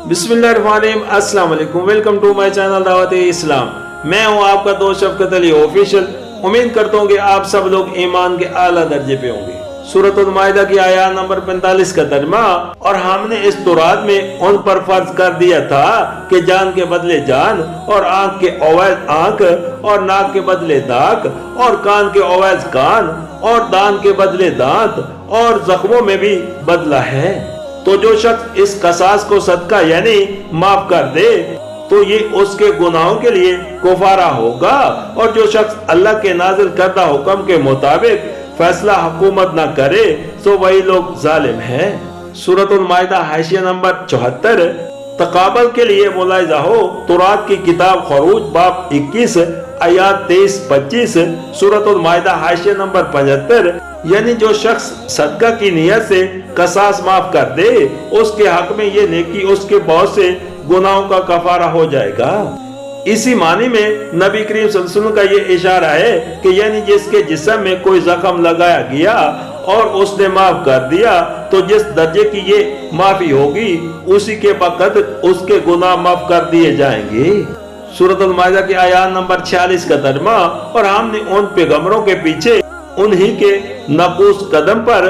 बिस्मिल्लाहिर्रहमानिर्रहीम, अस्सलाम वालेकुम। वेलकम टू माय चैनल दावत इस्लाम। मैं हूं आपका दोस्त शफकत अली ऑफिशियल। उम्मीद करता हूं कि आप सब लोग ईमान के आला दर्जे पे होंगे। सूरत अल-माइदा की आयत नंबर 45 का तर्जुमा। और हमने इस तौरात में उन पर फर्ज कर दिया था कि जान के बदले जान और आंख के अवैध आंख और नाक के बदले नाक और कान के अवैध कान और दांत के बदले दांत और जख्मों में भी बदला है। तो जो शख्स इस कसास को सदका यानी माफ कर दे तो ये उसके गुनाहों के लिए कुफारा होगा। और जो शख्स अल्लाह के नाजिल करदा हुक्म के मुताबिक फैसला हुकूमत न करे तो वही लोग जालिम हैं। सूरत अल-माइदा हाशिया नंबर 74। तकाबल के लिए मुलाहिजा हो तौरात की किताब खरूज बाब 21 आयत 23-25। सूरत अल-माइदा हाशिया नंबर 75। यानी जो शख्स सदका की नियत से कसास माफ कर दे उसके हक में ये नेकी उसके बहुत से गुनाहों का कफारा हो जाएगा। इसी मानी में नबी करीम सल्लल्लाहु अलैहि वसल्लम का ये इशारा है कि यानी जिसके जिस्म में कोई जख्म लगाया गया और उसने माफ कर दिया तो जिस दर्जे की ये माफी होगी उसी के वक्त उसके गुनाह माफ कर दिए जाएंगे। सूरत अल-माइदा की आयत नंबर 46 का तर्जुमा। और हमने उन पैगंबरों के पीछे उन्हीं के नकूस कदम पर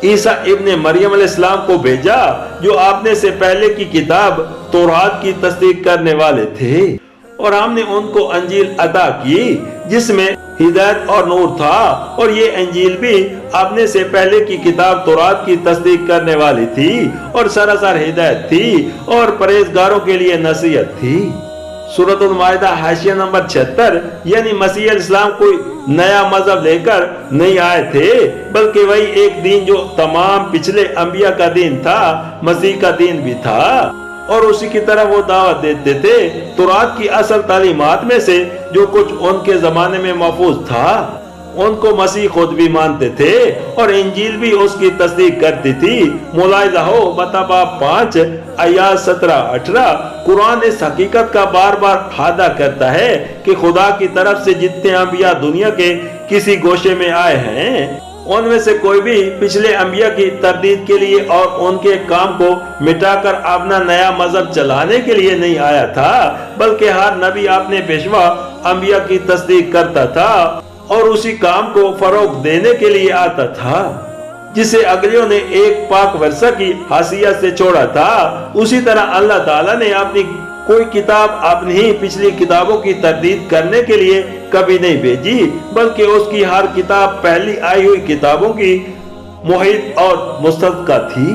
ईसा इब्ने मरियम अलैहिस्सलाम को भेजा जो आपने से पहले की किताब तौरात की तस्दीक करने वाले थे। और हमने उनको अंजील अता की जिसमें हिदायत और नूर था। और ये अंजील भी आपने से पहले की किताब तौरात की तस्दीक करने वाली थी और सरासर हिदायत थी और परहेजगारों के लिए नसीहत थी। सूरत अल-माइदा हाशिया नंबर 76। यानी मसीह इस्लाम कोई नया मजहब लेकर नहीं आए थे बल्कि वही एक दिन जो तमाम पिछले अंबिया का दिन था मसीह का दिन भी था और उसी की तरफ वो दावत देते थे। तौरात की असल तालीमात में से जो कुछ उनके जमाने में महफूज था उनको मसीह खुद भी मानते थे और इंजील भी उसकी तस्दीक करती थी। मुलाहिजा हो मत्ता बाब 5 आयत 17-18। कुरान इस हकीकत का बार बार फायदा करता है कि खुदा की तरफ से जितने अंबिया दुनिया के किसी गोशे में आए हैं उनमें से कोई भी पिछले अंबिया की तरदीद के लिए और उनके काम को मिटाकर अपना नया मजहब चलाने के लिए नहीं आया था बल्कि हर नबी अपने पेशवा अंबिया की तस्दीक करता था और उसी काम को फरोग देने के लिए आता था जिसे अगलियों ने एक पाक वर्षा की हासियत से छोड़ा था। उसी तरह अल्लाह ताला ने अपनी कोई किताब अपनी ही पिछली किताबों की तरदीद करने के लिए कभी नहीं भेजी बल्कि उसकी हर किताब पहली आई हुई किताबों की मुहित और मुस्तदका थी।